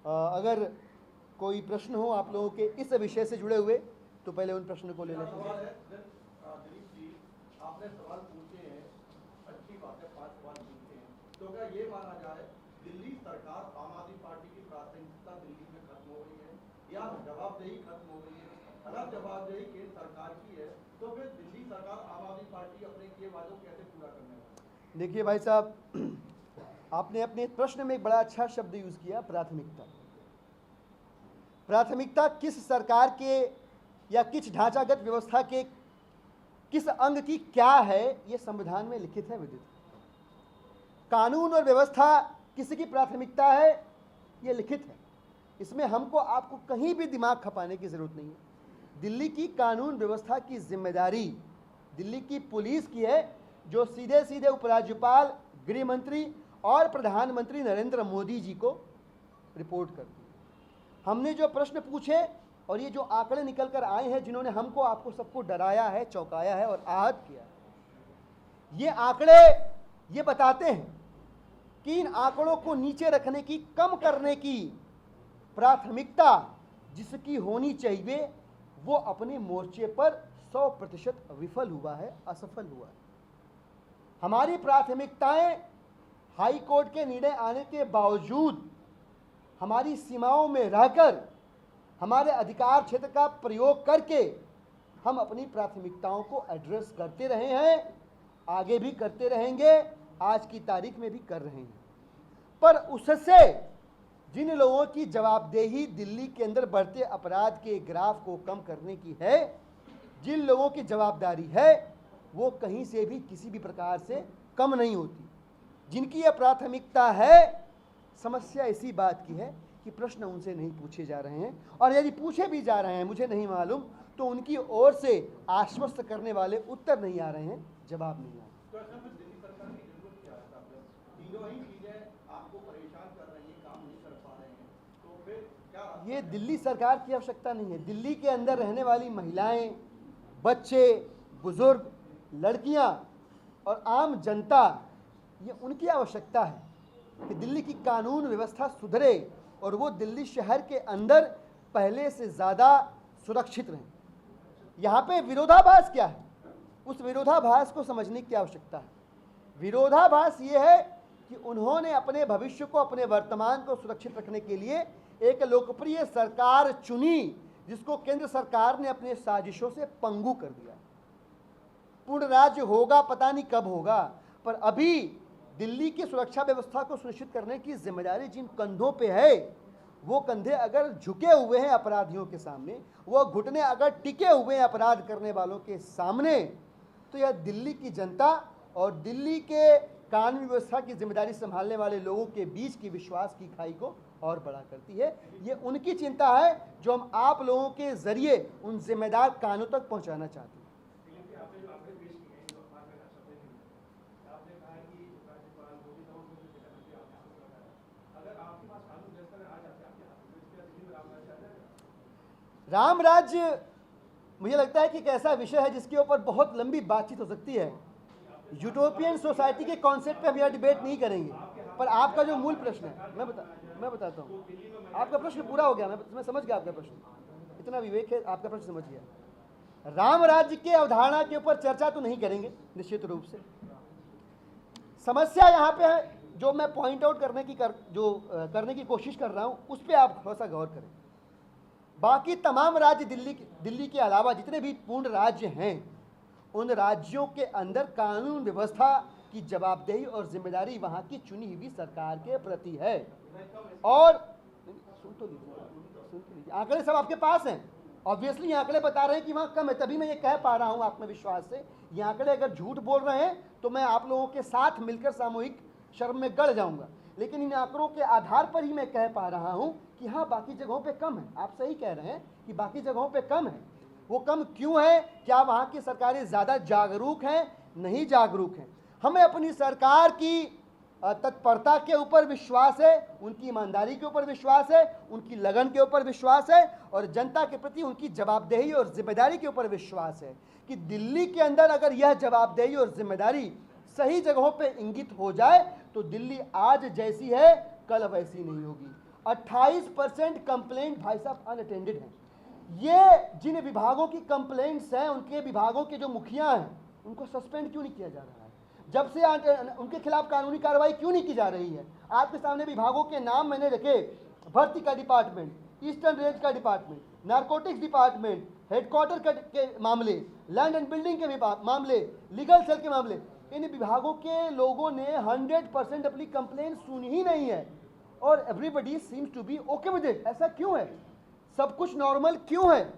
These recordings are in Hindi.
अगर कोई प्रश्न हो आप लोगों के इस विषय से जुड़े हुए तो पहले उन प्रश्न को ले लेते हैं। दिलीप जी, आपने सवाल पूछे हैं, अच्छी बात है, 5 सवाल पूछे हैं, तो क्या ये माना जाए दिल्ली सरकार आम आदमी पार्टी की प्राथमिकता दिल्ली में खत्म हो गई है या जवाबदेही खत्म हो गई है? अगर जवाबदेही केंद्र सरकार की है तो फिर दिल्ली सरकार आम आदमी पार्टी अपने किए वादों कैसे पूरा करने वाली है? देखिए भाई साहब, आपने अपने प्रश्न में एक बड़ा अच्छा शब्द यूज किया, प्राथमिकता। प्राथमिकता किस सरकार के या किस ढांचागत व्यवस्था के किस अंग की क्या है, यह संविधान में लिखित है विदित। कानून और व्यवस्था किसी की प्राथमिकता है, यह लिखित है। इसमें हमको आपको कहीं भी दिमाग खपाने की जरूरत नहीं है। दिल्ली की कानून व्यवस्था की जिम्मेदारी दिल्ली की पुलिस की है, जो सीधे सीधे उपराज्यपाल, गृह मंत्री और प्रधानमंत्री नरेंद्र मोदी जी को रिपोर्ट करती है। हमने जो प्रश्न पूछे और ये जो आंकड़े निकल कर आए हैं, जिन्होंने हमको आपको सबको डराया है, चौंकाया है और आहत किया है, ये आंकड़े ये बताते हैं कि इन आंकड़ों को नीचे रखने की, कम करने की प्राथमिकता जिसकी होनी चाहिए वो अपने मोर्चे पर 100% विफल हुआ है, असफल हुआ है। हमारी प्राथमिकताएं हाई कोर्ट के निर्णय आने के बावजूद हमारी सीमाओं में रहकर, हमारे अधिकार क्षेत्र का प्रयोग करके हम अपनी प्राथमिकताओं को एड्रेस करते रहे हैं, आगे भी करते रहेंगे, आज की तारीख में भी कर रहे हैं। पर उससे जिन लोगों की जवाबदेही दिल्ली के अंदर बढ़ते अपराध के ग्राफ को कम करने की है, जिन लोगों की जवाबदारी है, वो कहीं से भी किसी भी प्रकार से कम नहीं होती। जिनकी यह प्राथमिकता है, समस्या इसी बात की है कि प्रश्न उनसे नहीं पूछे जा रहे हैं, और यदि पूछे भी जा रहे हैं, मुझे नहीं मालूम, तो उनकी ओर से आश्वस्त करने वाले उत्तर नहीं आ रहे हैं, जवाब नहीं आ रहे। तो ऐसा में दिल्ली सरकार की जरूरत क्या है? तीनों ही चीजें आपको परेशान कर रही हैं, काम नहीं कर पा रहे हैं, तो फिर क्या? ये दिल्ली सरकार की आवश्यकता नहीं है। दिल्ली के अंदर रहने वाली महिलाएं, बच्चे, बुजुर्ग, लड़कियां और आम जनता, ये उनकी आवश्यकता है कि दिल्ली की कानून व्यवस्था सुधरे और वो दिल्ली शहर के अंदर पहले से ज़्यादा सुरक्षित रहें। यहाँ पे विरोधाभास क्या है, उस विरोधाभास को समझने की आवश्यकता है। विरोधाभास ये है कि उन्होंने अपने भविष्य को, अपने वर्तमान को सुरक्षित रखने के लिए एक लोकप्रिय सरकार चुनी, जिसको केंद्र सरकार ने अपने साजिशों से पंगु कर दिया। पूर्ण राज्य होगा, पता नहीं कब होगा, पर अभी दिल्ली की सुरक्षा व्यवस्था को सुनिश्चित करने की जिम्मेदारी जिन कंधों पे है, वो कंधे अगर झुके हुए हैं अपराधियों के सामने, वो घुटने अगर टिके हुए हैं अपराध करने वालों के सामने, तो यह दिल्ली की जनता और दिल्ली के कानून व्यवस्था की जिम्मेदारी संभालने वाले लोगों के बीच की विश्वास की खाई को और बड़ा करती है। ये उनकी चिंता है जो हम आप लोगों के जरिए उन जिम्मेदार कानों तक पहुंचाना चाहते हैं। राम राज्य मुझे लगता है कि एक ऐसा विषय है जिसके ऊपर बहुत लंबी बातचीत हो सकती है। यूटोपियन सोसाइटी के कॉन्सेप्ट पे हम यह डिबेट नहीं करेंगे, पर आपका जो मूल प्रश्न है, मैं बताता हूँ। आपका प्रश्न पूरा हो गया, मैं समझ गया आपका प्रश्न, इतना विवेक है, आपका प्रश्न समझ गया। राम राज्य के अवधारणा के ऊपर चर्चा तो नहीं करेंगे निश्चित रूप से। समस्या यहाँ पे है, जो मैं पॉइंट आउट करने की कोशिश कर रहा हूँ, उस पर आप थोड़ा सा गौर करें। बाकी तमाम राज्य दिल्ली के अलावा जितने भी पूर्ण राज्य हैं, उन राज्यों के अंदर कानून व्यवस्था की जवाबदेही और जिम्मेदारी वहां की चुनी हुई सरकार के प्रति है। और सुन तो लीजिए, आंकड़े सब आपके पास हैं। ऑब्वियसली आंकड़े बता रहे हैं कि वहाँ कम है, तभी मैं ये कह पा रहा हूँ आत्मविश्वास से। ये आंकड़े अगर झूठ बोल रहे हैं तो मैं आप लोगों के साथ मिलकर सामूहिक शर्म में गड़ जाऊंगा, लेकिन इन आंकड़ों के आधार पर ही मैं कह पा रहा हूँ कि हाँ, बाकी जगहों पे कम है। आप सही कह रहे हैं कि बाकी जगहों पे कम है। वो कम क्यों है? क्या वहाँ की सरकारें ज़्यादा जागरूक हैं? नहीं जागरूक हैं। हमें अपनी सरकार की तत्परता के ऊपर विश्वास है, उनकी ईमानदारी के ऊपर विश्वास है, उनकी लगन के ऊपर विश्वास है, और जनता के प्रति उनकी जवाबदेही और जिम्मेदारी के ऊपर विश्वास है कि दिल्ली के अंदर अगर यह जवाबदेही और जिम्मेदारी सही जगहों पे इंगित हो जाए तो दिल्ली आज जैसी है कल वैसी नहीं होगी। 28% कंप्लेंट भाई साहब अनअटेंडेड हैं। ये जिन विभागों की कंप्लेंट्स हैं, उनके विभागों के जो मुखिया हैं, उनको सस्पेंड क्यों नहीं किया जा रहा है? जब से उनके खिलाफ कानूनी कार्रवाई क्यों नहीं की जा रही है? आपके सामने विभागों के नाम मैंने रखे, भर्ती का डिपार्टमेंट, ईस्टर्न रेंज का डिपार्टमेंट, नारकोटिक्स डिपार्टमेंट, हेडक्वार्टर के मामले, लैंड एंड बिल्डिंग के मामले, लीगल सेल के मामले। इन विभागों के लोगों ने 100% अपनी कंप्लेंट सुनी ही नहीं है और everybody seems to be okay with it. ऐसा क्यों है? सब कुछ नॉर्मल क्यों है?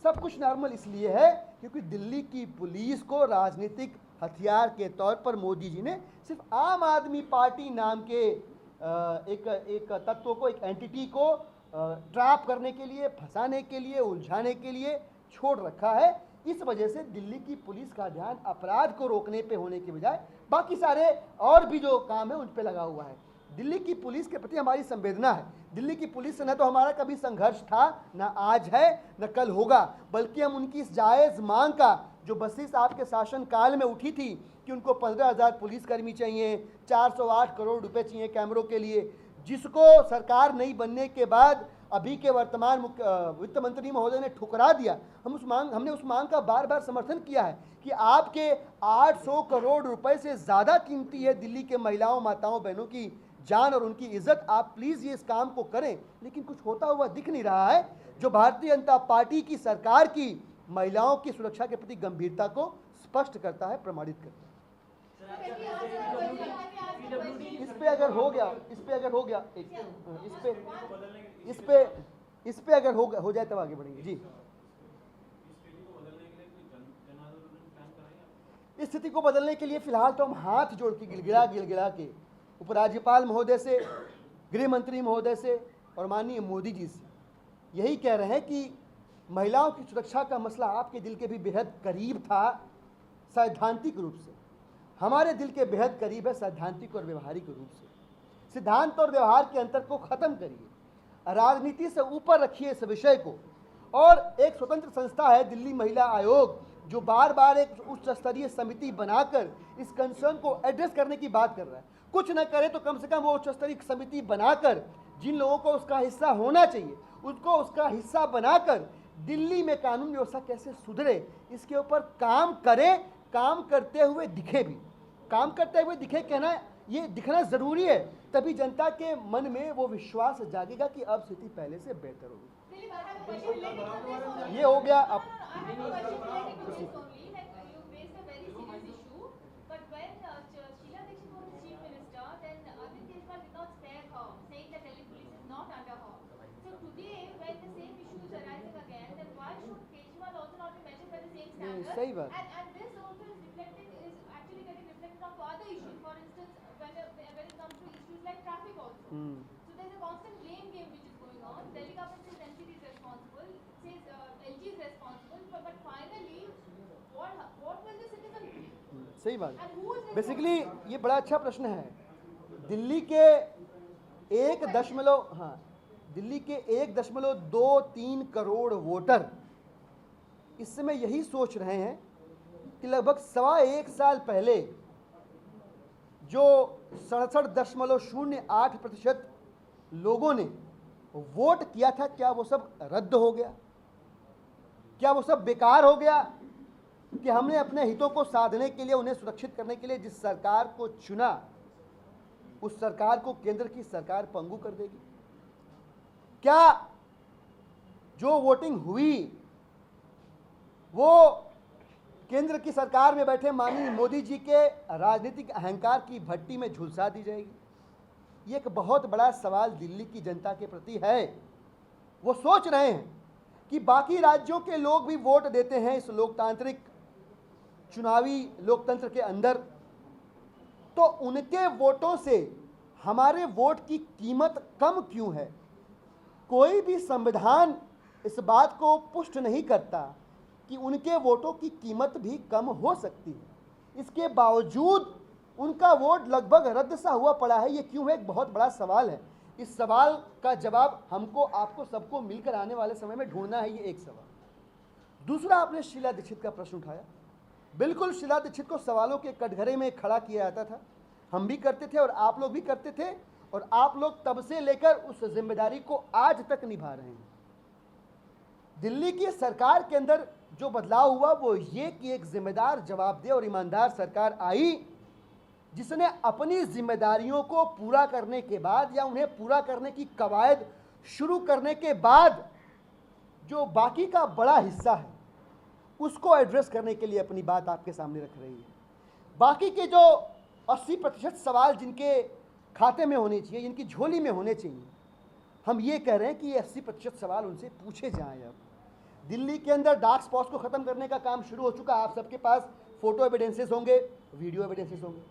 सब कुछ नॉर्मल इसलिए है क्योंकि दिल्ली की पुलिस को राजनीतिक हथियार के तौर पर मोदी जी ने सिर्फ आम आदमी पार्टी नाम के एक तत्व को, एक एंटिटी को ट्रैप करने के लिए, फंसाने के लिए, उलझाने के लिए छोड़ रखा है। इस वजह से दिल्ली की पुलिस का ध्यान अपराध को रोकने पे होने के बजाय बाकी सारे और भी जो काम है उन पे लगा हुआ है। दिल्ली की पुलिस के प्रति हमारी संवेदना है। दिल्ली की पुलिस से न तो हमारा कभी संघर्ष था, न आज है, न कल होगा, बल्कि हम उनकी इस जायज़ मांग का जो बसी साहब के शासनकाल में उठी थी कि उनको 15,000 पुलिसकर्मी चाहिए, 408 करोड़ रुपए चाहिए कैमरों के लिए, जिसको सरकार नहीं बनने के बाद अभी के वर्तमान वित्त मंत्री महोदय ने ठुकरा दिया। हमने उस मांग का बार बार समर्थन किया है कि आपके 800 करोड़ रुपए से ज़्यादा कीमती है दिल्ली के महिलाओं, माताओं, बहनों की जान और उनकी इज्जत। आप प्लीज़ ये इस काम को करें, लेकिन कुछ होता हुआ दिख नहीं रहा है जो भारतीय जनता पार्टी की सरकार की महिलाओं की सुरक्षा के प्रति गंभीरता को स्पष्ट करता है, प्रमाणित करता है। इस पे अगर हो गया इस पे अगर हो जाए तब आगे बढ़ेंगे जी। इस स्थिति को बदलने के लिए फिलहाल तो हम हाथ जोड़ के गिड़गिड़ा के उपराज्यपाल महोदय से, गृह मंत्री महोदय से और माननीय मोदी जी से यही कह रहे हैं कि महिलाओं की सुरक्षा का मसला आपके दिल के भी बेहद करीब था सैद्धांतिक रूप से, हमारे दिल के बेहद करीब है सैद्धांतिक और व्यवहारिक रूप से। सिद्धांत और व्यवहार के अंतर को खत्म करिए, राजनीति से ऊपर रखिए इस विषय को। और एक स्वतंत्र संस्था है दिल्ली महिला आयोग, जो बार बार एक उच्च स्तरीय समिति बनाकर इस कंसर्न को एड्रेस करने की बात कर रहा है। कुछ न करे तो कम से कम वो उच्च स्तरीय समिति बनाकर जिन लोगों को उसका हिस्सा होना चाहिए उसको उसका हिस्सा बनाकर दिल्ली में कानून व्यवस्था कैसे सुधरे इसके ऊपर काम करे, काम करते हुए दिखे भी। काम करते हुए दिखे कहना, ये दिखना ज़रूरी है, तभी जनता के मन में वो विश्वास जागेगा कि अब स्थिति पहले से बेहतर होगी। ये हो गया। अब सही बात। So there's a constant blame game which is going on. Delhi government says NCT is responsible, says LG is responsible, but finally, what will the citizen do? सही बात। And who is बेसिकली ये बड़ा अच्छा प्रश्न है। दिल्ली के 1.23 करोड़ वोटर इस समय यही सोच रहे हैं कि लगभग 1.25 साल पहले जो 67.08% लोगों ने वोट किया था, क्या वो सब रद्द हो गया? क्या वो सब बेकार हो गया कि हमने अपने हितों को साधने के लिए, उन्हें सुरक्षित करने के लिए जिस सरकार को चुना उस सरकार को केंद्र की सरकार पंगु कर देगी? क्या जो वोटिंग हुई वो केंद्र की सरकार में बैठे माननीय मोदी जी के राजनीतिक अहंकार की भट्टी में झुलसा दी जाएगी? ये एक बहुत बड़ा सवाल दिल्ली की जनता के प्रति है। वो सोच रहे हैं कि बाकी राज्यों के लोग भी वोट देते हैं इस लोकतांत्रिक चुनावी लोकतंत्र के अंदर, तो उनके वोटों से हमारे वोट की कीमत कम क्यों है? कोई भी संविधान इस बात को पुष्ट नहीं करता कि उनके वोटों की कीमत भी कम हो सकती है। इसके बावजूद उनका वोट लगभग रद्द सा हुआ पड़ा है। ये क्यों है? एक बहुत बड़ा सवाल है। इस सवाल का जवाब हमको, आपको, सबको मिलकर आने वाले समय में ढूंढना है। ये एक सवाल। दूसरा, आपने शीला दीक्षित का प्रश्न उठाया। बिल्कुल, शीला दीक्षित को सवालों के कटघरे में खड़ा किया जाता था। हम भी करते थे और आप लोग भी करते थे, और आप लोग तब से लेकर उस जिम्मेदारी को आज तक निभा रहे हैं। दिल्ली की सरकार के अंदर जो बदलाव हुआ वो ये कि एक जिम्मेदार, जवाबदेह और ईमानदार सरकार आई, जिसने अपनी जिम्मेदारियों को पूरा करने के बाद या उन्हें पूरा करने की कवायद शुरू करने के बाद जो बाकी का बड़ा हिस्सा है उसको एड्रेस करने के लिए अपनी बात आपके सामने रख रही है। बाकी के जो 80% सवाल जिनके खाते में होने चाहिए, जिनकी झोली में होने चाहिए, हम ये कह रहे हैं कि ये 80% सवाल उनसे पूछे जाएं। अब दिल्ली के अंदर डार्क स्पॉट्स को ख़त्म करने का काम शुरू हो चुका है। आप सबके पास फोटो एविडेंसेस होंगे, वीडियो एविडेंसेस होंगे,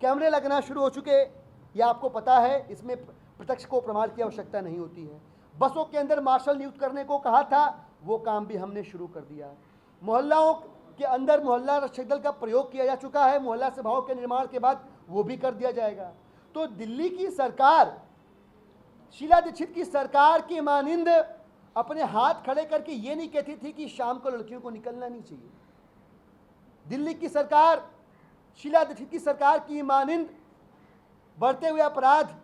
कैमरे लगना शुरू हो चुके, ये आपको पता है। इसमें प्रत्यक्ष को प्रमाण की आवश्यकता नहीं होती है। बसों के अंदर मार्शल नियुक्त करने को कहा था, वो काम भी हमने शुरू कर दिया है। मोहल्लाओं के अंदर मोहल्ला रक्षक दल का प्रयोग किया जा चुका है। मोहल्ला सभाओं के निर्माण के बाद वो भी कर दिया जाएगा। तो दिल्ली की सरकार, शीला दीक्षित की सरकार की मानिंद अपने हाथ खड़े करके ये नहीं कहती थी कि शाम को लड़कियों को निकलना नहीं चाहिए। दिल्ली की सरकार, शीला दीक्षित की सरकार की मानिंद बढ़ते हुए अपराध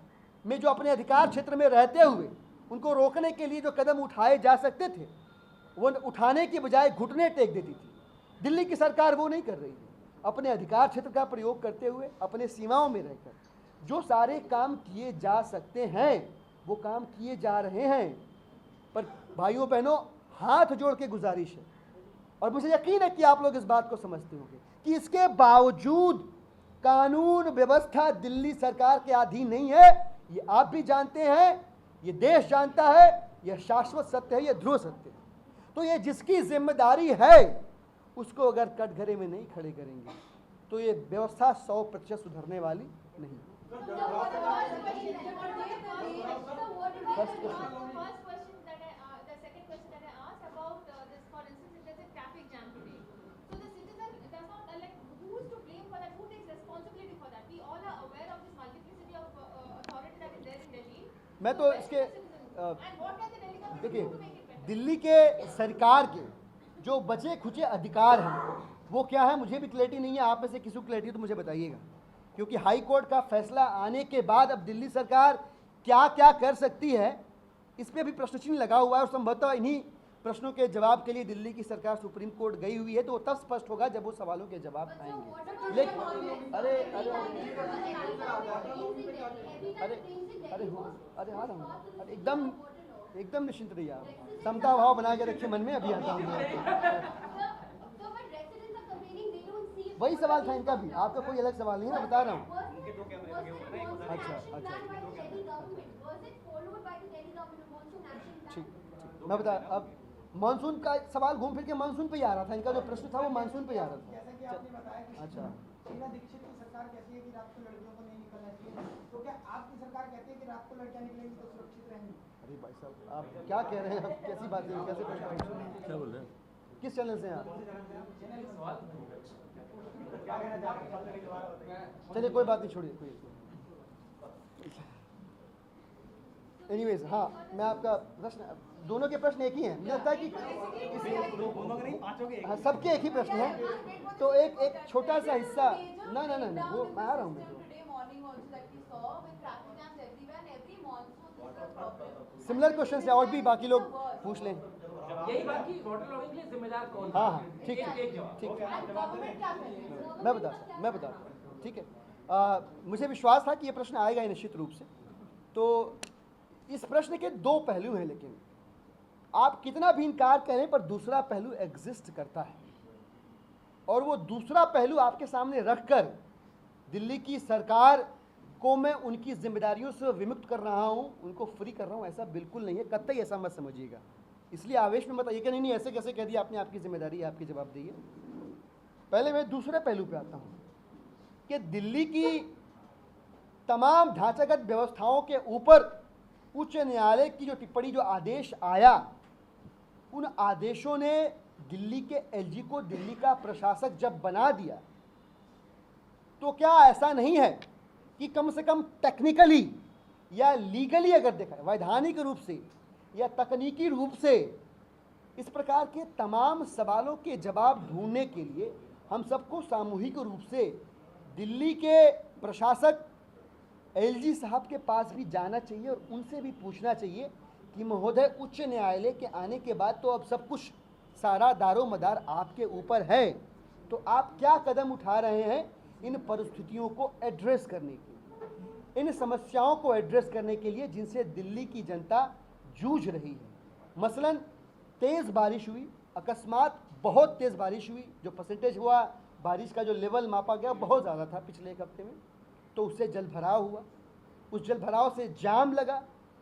में जो अपने अधिकार क्षेत्र में रहते हुए उनको रोकने के लिए जो कदम उठाए जा सकते थे वो उठाने की बजाय घुटने टेक देती थी। दिल्ली की सरकार वो नहीं कर रही है। अपने अधिकार क्षेत्र का प्रयोग करते हुए अपने सीमाओं में रहकर जो सारे काम किए जा सकते हैं वो काम किए जा रहे हैं। पर भाइयों बहनों, हाथ जोड़ के गुजारिश है, और मुझे यकीन है कि आप लोग इस बात को समझते होंगे कि इसके बावजूद कानून व्यवस्था दिल्ली सरकार के अधीन नहीं है। ये आप भी जानते हैं, ये देश जानता है, यह शाश्वत सत्य है, यह ध्रुव सत्य है। तो ये जिसकी जिम्मेदारी है उसको अगर कटघरे में नहीं खड़े करेंगे तो ये व्यवस्था 100% सुधरने वाली नहीं। मैं तो इसके देखिए, दिल्ली के सरकार के जो बचे खुचे अधिकार हैं वो क्या है, मुझे भी क्लैरिटी नहीं है। आप में से किसी को क्लैरिटी तो मुझे बताइएगा, क्योंकि हाई कोर्ट का फैसला आने के बाद अब दिल्ली सरकार क्या क्या कर सकती है इस पर भी प्रश्न चिन्ह लगा हुआ है। और संभवतः इन्हीं प्रश्नों के जवाब के लिए दिल्ली की सरकार सुप्रीम कोर्ट गई हुई है। तो वो तब स्पष्ट होगा जब वो सवालों के जवाब आएंगे। लेकिन अरे अरे अरे अरे हो अरे आ रहा हूँ, अरे एकदम निश्चिंत रहिए आप, समता भाव बना के रखिए मन में, अभी आता हूँ। वही सवाल था इनका भी, आपका कोई अलग सवाल नहीं है, मैं बता रहा हूँ। अच्छा ठीक, मैं बता, अब मानसून का सवाल घूम फिर के मानसून पे ही आ रहा था। इनका जो प्रश्न था वो मानसून पे ही आ रहा था। अच्छा, शीला दीक्षित की सरकार कहती है कि रात को लड़कियों को नहीं निकलना चाहिए, तो क्या आपकी सरकार कहती है कि रात को लड़कियां निकलेंगी तो सुरक्षित रहेंगी? अरे भाई साहब, आप क्या कह रहे हैं? कैसी बात है? कैसे प्रश्न, क्या बोल रहे हैं? किस चैनल से हैं आप? चलिए कोई बात नहीं, छोड़िए। एनीवेज, हाँ, मैं आपका प्रश्न, दोनों के प्रश्न एक ही हैं। मुझे लगता है कि हाँ, सबके एक ही प्रश्न है। तो एक छोटा सा हिस्सा, ना वो मैं आ रहा हूँ। सिमिलर क्वेश्चन है और भी बाकी लोग पूछ लें। यही बात की वाटर लॉगिंग के लिए जिम्मेदार कौन? हाँ, ठीक, मैं बता, ठीक है। मुझे विश्वास था कि ये प्रश्न आएगा निश्चित रूप से। तो इस प्रश्न के दो पहलू हैं, लेकिन आप कितना भी इनकार करें पर दूसरा पहलू एग्जिस्ट करता है, और वो दूसरा पहलू आपके सामने रखकर दिल्ली की सरकार को मैं उनकी जिम्मेदारियों से विमुक्त कर रहा हूं, उनको फ्री कर रहा हूं, ऐसा बिल्कुल नहीं है। कतई ऐसा मत समझिएगा। इसलिए आवेश में बताइए कि नहीं ऐसे कैसे कह दिया आपने, आपकी जिम्मेदारी है, आपकी जवाबदेही है। पहले मैं दूसरे पहलू पे आता हूं कि दिल्ली की तमाम ढांचागत व्यवस्थाओं के ऊपर उच्च न्यायालय की जो टिप्पणी, जो आदेश आया, उन आदेशों ने दिल्ली के एलजी को दिल्ली का प्रशासक जब बना दिया, तो क्या ऐसा नहीं है कि कम से कम टेक्निकली या लीगली अगर देखा, वैधानिक रूप से या तकनीकी रूप से इस प्रकार के तमाम सवालों के जवाब ढूंढने के लिए हम सबको सामूहिक रूप से दिल्ली के प्रशासक एलजी साहब के पास भी जाना चाहिए और उनसे भी पूछना चाहिए कि महोदय, उच्च न्यायालय के आने के बाद तो अब सब कुछ सारा दारो मदार आपके ऊपर है, तो आप क्या कदम उठा रहे हैं इन परिस्थितियों को एड्रेस करने के लिए, इन समस्याओं को एड्रेस करने के लिए जिनसे दिल्ली की जनता जूझ रही है। मसलन तेज़ बारिश हुई, अकस्मात बहुत तेज़ बारिश हुई, जो परसेंटेज हुआ बारिश का, जो लेवल मापा गया बहुत ज़्यादा था पिछले एक हफ्ते में, तो उससे जल भराव हुआ, उस जल भराव से जाम लगा,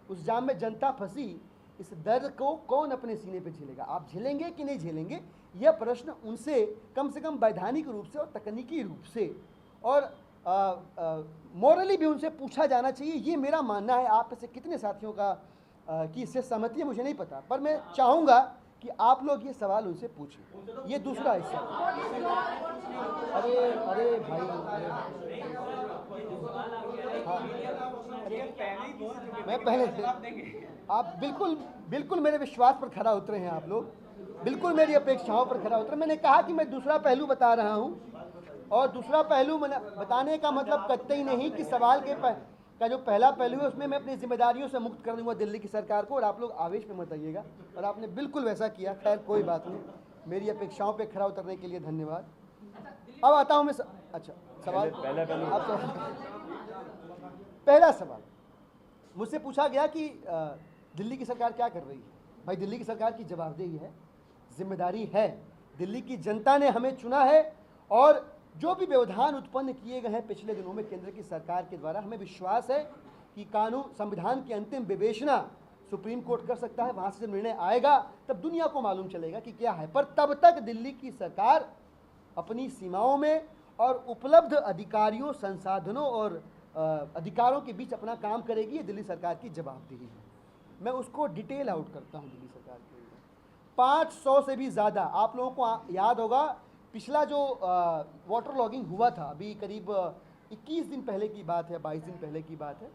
उस जाम में जनता फंसी। इस दर्द को कौन अपने सीने पे झेलेगा? आप झेलेंगे कि नहीं झेलेंगे, यह प्रश्न उनसे कम से कम वैधानिक रूप से और तकनीकी रूप से और मॉरली भी उनसे पूछा जाना चाहिए। ये मेरा मानना है। आप में से कितने साथियों का कि इससे सहमति है मुझे नहीं पता, पर मैं चाहूँगा कि आप लोग ये सवाल उनसे पूछें। ये दूसरा हिस्सा। अरे भाई, हाँ, मैं पहले आप बिल्कुल मेरे विश्वास पर खरा उतरे हैं, आप लोग बिल्कुल मेरी अपेक्षाओं पर खरा उतरे। मैंने कहा कि मैं दूसरा पहलू बता रहा हूँ, और दूसरा पहलू बताने का मतलब कतई नहीं कि सवाल का जो पहला पहलू है उसमें मैं अपनी जिम्मेदारियों से मुक्त कर दूंगा दिल्ली की सरकार को, और आप लोग आवेश में मत आइएगा। और आपने बिल्कुल वैसा किया। खैर कोई बात नहीं, मेरी अपेक्षाओं पे खरा उतरने के लिए धन्यवाद। अब आता हूँ मैं अच्छा सवाल, पहला सवाल मुझसे पूछा गया कि दिल्ली की सरकार क्या कर रही है। भाई, दिल्ली की सरकार की जवाबदेही है, जिम्मेदारी है। दिल्ली की जनता ने हमें चुना है, और जो भी व्यवधान उत्पन्न किए गए हैं पिछले दिनों में केंद्र की सरकार के द्वारा, हमें विश्वास है कि कानून संविधान की अंतिम विवेचना सुप्रीम कोर्ट कर सकता है। वहाँ से जब निर्णय आएगा तब दुनिया को मालूम चलेगा कि क्या है। पर तब तक दिल्ली की सरकार अपनी सीमाओं में और उपलब्ध अधिकारियों, संसाधनों और अधिकारों के बीच अपना काम करेगी। ये दिल्ली सरकार की जवाबदेही है। मैं उसको डिटेल आउट करता हूँ। दिल्ली सरकार के लिए 500 से भी ज़्यादा, आप लोगों को याद होगा पिछला जो वाटर लॉगिंग हुआ था, अभी करीब 21 दिन पहले की बात है, 22 दिन पहले की बात है,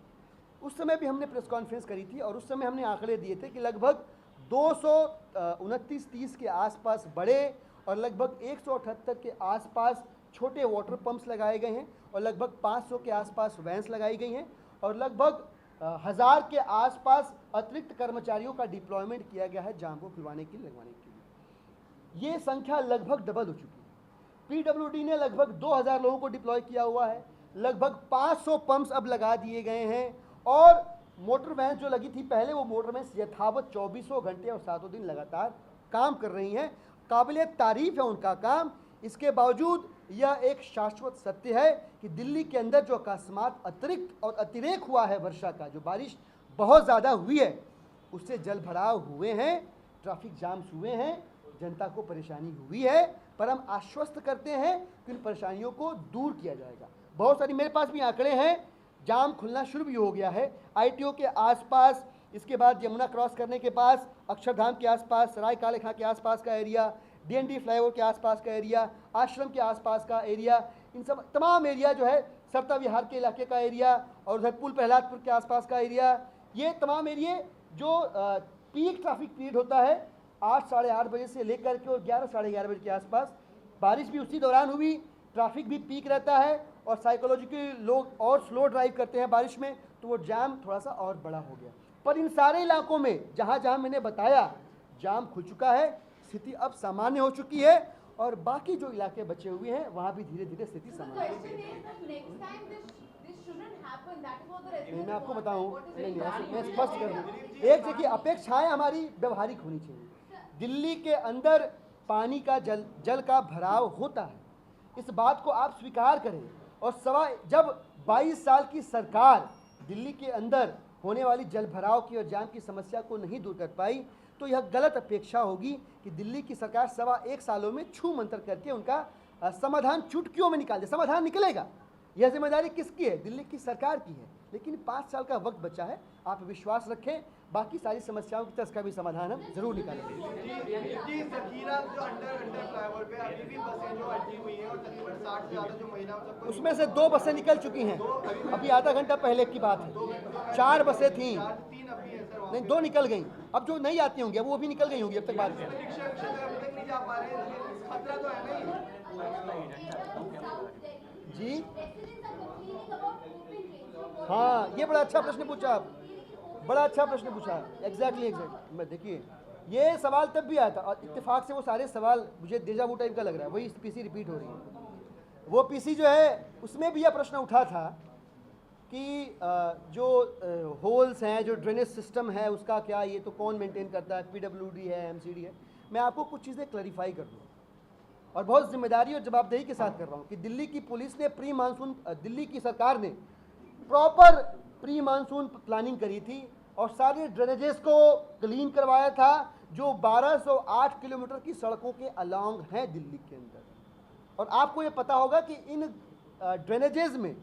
उस समय भी हमने प्रेस कॉन्फ्रेंस करी थी, और उस समय हमने आंकड़े दिए थे कि लगभग 229-30 के आसपास बड़े और लगभग 178 के आसपास छोटे वाटर पंप्स लगाए गए हैं, और लगभग 500 के आसपास वैन्स लगाई गई हैं, और लगभग 1000 के आसपास अतिरिक्त कर्मचारियों का डिप्लॉयमेंट किया गया है जाम को खुलवाने के लिए, लगवाने के लिए। ये संख्या लगभग डबल हो चुकी है। पीडब्ल्यूडी ने लगभग 2000 लोगों को डिप्लॉय किया हुआ है, लगभग 500 पंप्स अब लगा दिए गए हैं, और मोटर वैन जो लगी थी पहले, वो मोटर वैन यथावत 24 घंटे और 7 दिन लगातार काम कर रही हैं। काबिले तारीफ है उनका काम। इसके बावजूद यह एक शाश्वत सत्य है कि दिल्ली के अंदर जो अकस्मात अतिरिक्त और अतिरेक हुआ है वर्षा का, जो बारिश बहुत ज़्यादा हुई है, उससे जल भराव हुए हैं, ट्रैफिक जाम्स हुए हैं, जनता को परेशानी हुई है। पर हम आश्वस्त करते हैं कि इन परेशानियों को दूर किया जाएगा। बहुत सारी मेरे पास भी आंकड़े हैं, जाम खुलना शुरू भी हो गया है आईटीओ के आसपास, इसके बाद यमुना क्रॉस करने के पास, अक्षरधाम के आसपास, सराय काले खां के आसपास का एरिया, डीएनडी फ्लाईओवर के आसपास का एरिया, आश्रम के आसपास का एरिया, इन सब तमाम एरिया जो है, सरता विहार के इलाके का एरिया, और उधर पुल प्रहलादपुर के आसपास का एरिया, ये तमाम एरिए जो पीक ट्रैफिक पीरियड होता है 8 साढ़े 8 बजे से लेकर के और 11 साढ़े 11 बजे के आसपास, बारिश भी उसी दौरान हुई, ट्रैफिक भी पीक रहता है, और साइकोलॉजिकली लोग और स्लो ड्राइव करते हैं बारिश में, तो वो जाम थोड़ा सा और बड़ा हो गया। पर इन सारे इलाकों में जहाँ जहाँ मैंने बताया जाम खुल चुका है, स्थिति अब सामान्य हो चुकी है, और बाकी जो इलाके बचे हुए हैं वहाँ भी धीरे धीरे स्थिति सामान्य हो रही है। मैं आपको बताऊँ, नहीं मैं स्पष्ट कर दूँ, एक देखिए अपेक्षाएं हमारी व्यवहारिक होनी चाहिए। दिल्ली के अंदर पानी का जल का भराव होता है, इस बात को आप स्वीकार करें। और जब 22 साल की सरकार दिल्ली के अंदर होने वाली जल भराव की और जाम की समस्या को नहीं दूर कर पाई, तो यह गलत अपेक्षा होगी कि दिल्ली की सरकार 1.25 सालों में छू मंतर करके उनका समाधान चुटकियों में निकाल दे। समाधान निकलेगा, यह जिम्मेदारी किसकी है? दिल्ली की सरकार की है। लेकिन 5 साल का वक्त बचा है, आप विश्वास रखें, बाकी सारी समस्याओं की तरफ का भी समाधान हम जरूर निकालेंगे। जी जखीरा जो अंडर फ्लाईओवर पे अभी भी बसें जो अटकी हुई हैं, और तकरीबन 60 से ज़्यादा जो महिलाओं सबको, उसमें से 2 बसें निकल चुकी हैं, अभी आधा घंटा पहले की बात है। 4 बसें थीं, 3 अभी है सर, नहीं 2 निकल गई, अब जो नहीं आती होंगी वो भी निकल गई होंगी अब तक बात। रिक्शा अभी तक नहीं जा पा रहे हैं, खतरा तो है नहीं जी हाँ, ये बड़ा अच्छा प्रश्न पूछा आप, बड़ा अच्छा प्रश्न पूछा। एग्जैक्टली मैं देखिए, ये सवाल तब भी आया था और इत्तेफाक से वो सारे सवाल मुझे डेजा वू टाइप का लग रहा है, वही पीसी रिपीट हो रही है। वो पीसी जो है उसमें भी यह प्रश्न उठा था कि जो होल्स हैं, जो ड्रेनेज सिस्टम है उसका क्या, ये तो कौन मेंटेन करता है, पीडब्ल्यूडी है, एमसीडी है। मैं आपको कुछ चीज़ें क्लैरिफाई कर दूँ और बहुत जिम्मेदारी और जवाबदेही के साथ कर रहा हूँ कि दिल्ली की पुलिस ने प्री मानसून, दिल्ली की सरकार ने प्रॉपर प्री मानसून प्लानिंग करी थी और सारे ड्रेनेजेस को क्लीन करवाया था जो 1208 किलोमीटर की सड़कों के अलॉन्ग हैं दिल्ली के अंदर। और आपको ये पता होगा कि इन ड्रेनेजेस में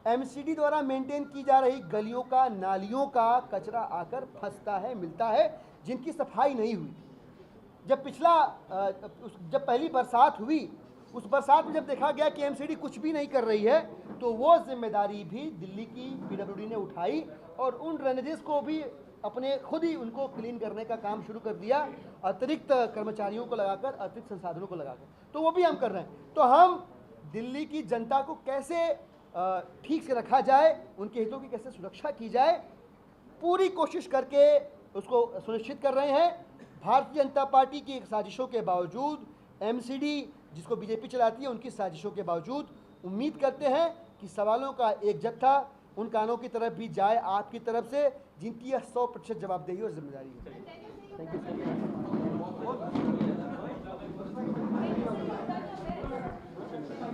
एमसीडी द्वारा मेंटेन की जा रही गलियों का, नालियों का कचरा आकर फंसता है, मिलता है, जिनकी सफाई नहीं हुई। जब जब पहली बरसात हुई, उस बरसात में जब देखा गया कि एमसीडी कुछ भी नहीं कर रही है, तो वो जिम्मेदारी भी दिल्ली की पीडब्ल्यूडी ने उठाई और उन ड्रेनेजेस को भी अपने खुद ही उनको क्लीन करने का काम शुरू कर दिया, अतिरिक्त कर्मचारियों को लगाकर, अतिरिक्त संसाधनों को लगाकर। तो वो भी हम कर रहे हैं। तो हम दिल्ली की जनता को कैसे ठीक से रखा जाए, उनके हितों की कैसे सुरक्षा की जाए, पूरी कोशिश करके उसको सुनिश्चित कर रहे हैं। भारतीय जनता पार्टी की साजिशों के बावजूद, एमसीडी जिसको बीजेपी चलाती है उनकी साजिशों के बावजूद, उम्मीद करते हैं कि सवालों का एक जत्था उन कानों की तरफ भी जाए आपकी तरफ से, जिनकी यह 100% जवाबदेही और जिम्मेदारी है। Thank you sir.